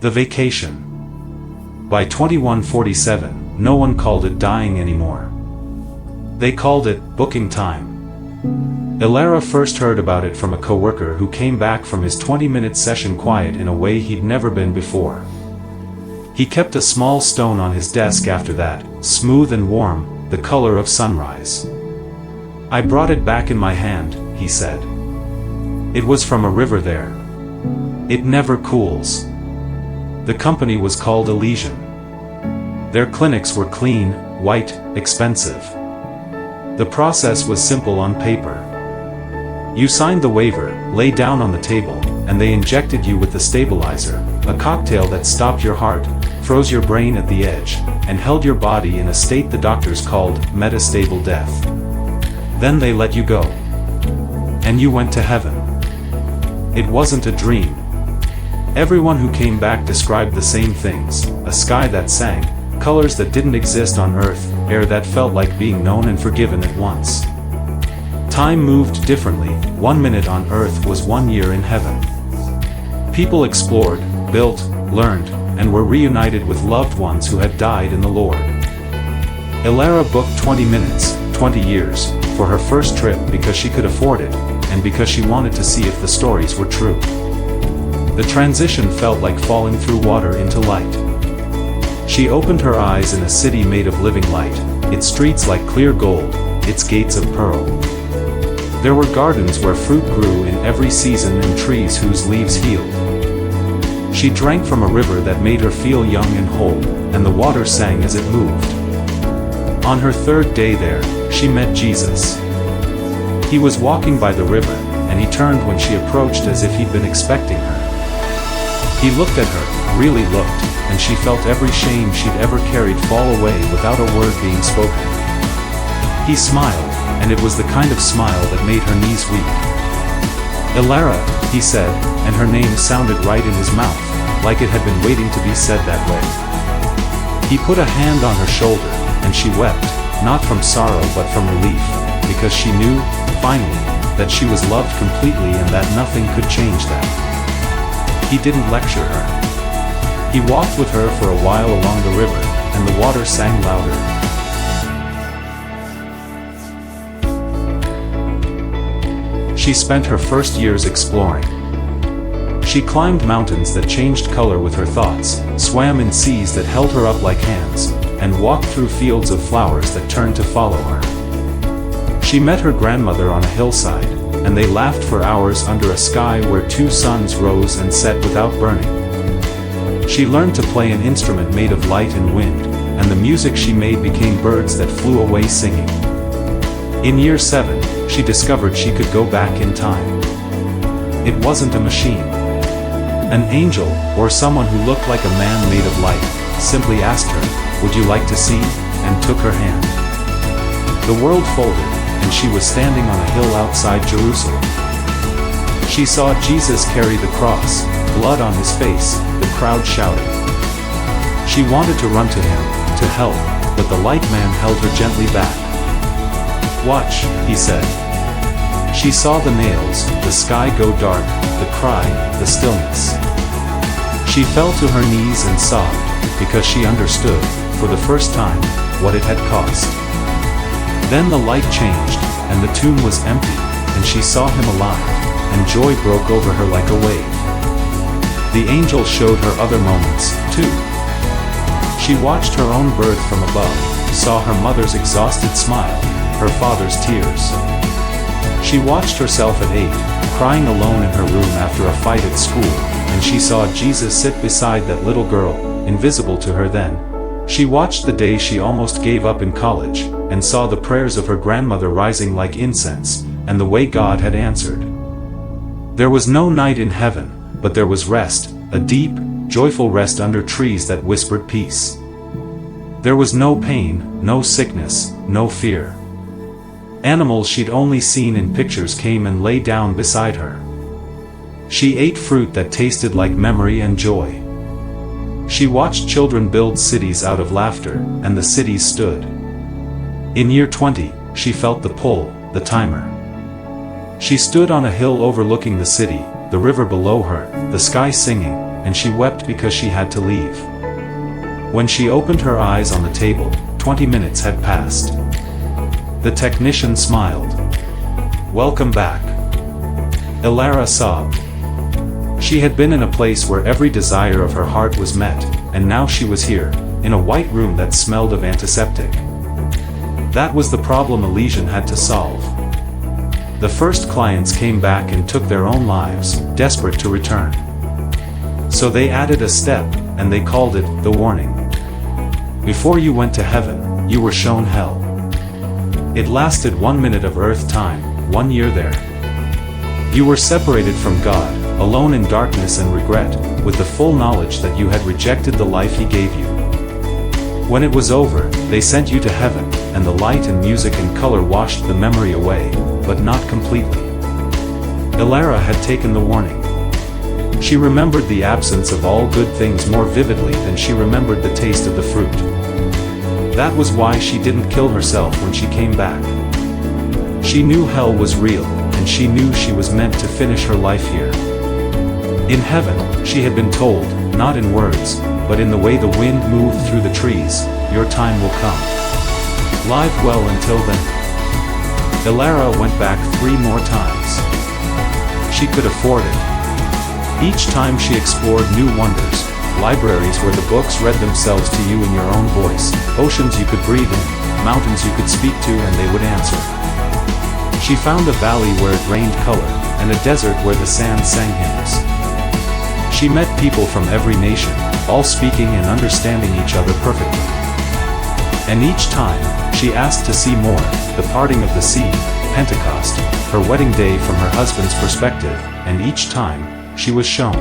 The Vacation. By 2147, no one called it dying anymore. They called it booking time. Elara first heard about it from a coworker who came back from his 20-minute session quiet in a way he'd never been before. He kept a small stone on his desk after that, smooth and warm, the color of sunrise. I brought it back in my hand, he said. It was from a river there. It never cools. The company was called Elysian. Their clinics were clean, white, expensive. The process was simple on paper. You signed the waiver, lay down on the table, and they injected you with the stabilizer, a cocktail that stopped your heart, froze your brain at the edge, and held your body in a state the doctors called metastable death. Then they let you go. And you went to heaven. It wasn't a dream. Everyone who came back described the same things: a sky that sang, colors that didn't exist on Earth, air that felt like being known and forgiven at once. Time moved differently. 1 minute on Earth was 1 year in heaven. People explored, built, learned, and were reunited with loved ones who had died in the Lord. Elara booked 20 minutes, 20 years, for her first trip because she could afford it, and because she wanted to see if the stories were true. The transition felt like falling through water into light. She opened her eyes in a city made of living light, its streets like clear gold, its gates of pearl. There were gardens where fruit grew in every season and trees whose leaves healed. She drank from a river that made her feel young and whole, and the water sang as it moved. On her third day there, she met Jesus. He was walking by the river, and he turned when she approached as if he'd been expecting her. He looked at her, really looked, and she felt every shame she'd ever carried fall away without a word being spoken. He smiled, and it was the kind of smile that made her knees weak. Elara, he said, and her name sounded right in his mouth, like it had been waiting to be said that way. He put a hand on her shoulder, and she wept, not from sorrow but from relief, because she knew, finally, that she was loved completely and that nothing could change that. He didn't lecture her. He walked with her for a while along the river, and the water sang louder. She spent her first years exploring. She climbed mountains that changed color with her thoughts, swam in seas that held her up like hands, and walked through fields of flowers that turned to follow her. She met her grandmother on a hillside, and they laughed for hours under a sky where 2 suns rose and set without burning. She learned to play an instrument made of light and wind, and the music she made became birds that flew away singing. In year 7, she discovered she could go back in time. It wasn't a machine. An angel, or someone who looked like a man made of light, simply asked her, "Would you like to see?" and took her hand. The world folded, and she was standing on a hill outside Jerusalem. She saw Jesus carry the cross, blood on his face, the crowd shouting. She wanted to run to him, to help, but the light man held her gently back. "Watch," he said. She saw the nails, the sky go dark, the cry, the stillness. She fell to her knees and sobbed, because she understood, for the first time, what it had cost. Then the light changed, and the tomb was empty, and she saw him alive, and joy broke over her like a wave. The angel showed her other moments, too. She watched her own birth from above, saw her mother's exhausted smile, her father's tears. She watched herself at 8, crying alone in her room after a fight at school, and she saw Jesus sit beside that little girl, invisible to her then. She watched the day she almost gave up in college, and saw the prayers of her grandmother rising like incense, and the way God had answered. There was no night in heaven, but there was rest, a deep, joyful rest under trees that whispered peace. There was no pain, no sickness, no fear. Animals she'd only seen in pictures came and lay down beside her. She ate fruit that tasted like memory and joy. She watched children build cities out of laughter, and the cities stood. In year 20, she felt the pull, the timer. She stood on a hill overlooking the city, the river below her, the sky singing, and she wept because she had to leave. When she opened her eyes on the table, 20 minutes had passed. The technician smiled. "Welcome back." Elara sobbed. She had been in a place where every desire of her heart was met, and now she was here, in a white room that smelled of antiseptic. That was the problem Elysian had to solve. The first clients came back and took their own lives, desperate to return. So they added a step, and they called it the warning. Before you went to heaven, you were shown hell. It lasted 1 minute of earth time, 1 year there. You were separated from God, alone in darkness and regret, with the full knowledge that you had rejected the life He gave you. When it was over, they sent you to heaven, and the light and music and color washed the memory away, but not completely. Elara had taken the warning. She remembered the absence of all good things more vividly than she remembered the taste of the fruit. That was why she didn't kill herself when she came back. She knew hell was real, and she knew she was meant to finish her life here. In heaven, she had been told, not in words, but in the way the wind moved through the trees, "Your time will come. Live well until then." Elara went back 3 more times. She could afford it. Each time she explored new wonders, libraries where the books read themselves to you in your own voice, oceans you could breathe in, mountains you could speak to and they would answer. She found a valley where it rained color, and a desert where the sand sang hymns. She met people from every nation, all speaking and understanding each other perfectly. And each time, she asked to see more, the parting of the sea, Pentecost, her wedding day from her husband's perspective, and each time, she was shown.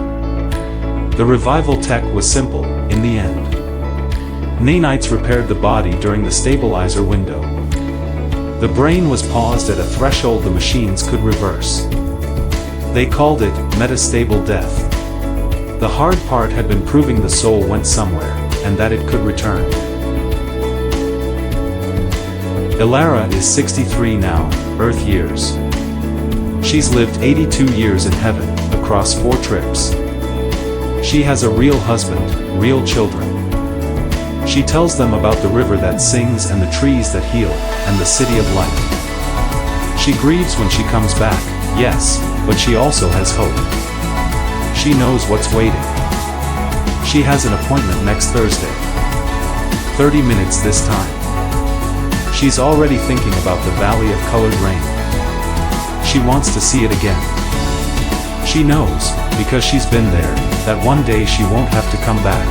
The revival tech was simple, in the end. Nanites repaired the body during the stabilizer window. The brain was paused at a threshold the machines could reverse. They called it metastable death. The hard part had been proving the soul went somewhere, and that it could return. Elara is 63 now, Earth years. She's lived 82 years in heaven, across 4 trips. She has a real husband, real children. She tells them about the river that sings and the trees that heal, and the city of light. She grieves when she comes back, yes, but she also has hope. She knows what's waiting. She has an appointment next Thursday. 30 minutes this time. She's already thinking about the valley of colored rain. She wants to see it again. She knows, because she's been there, that one day she won't have to come back.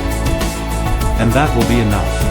And that will be enough.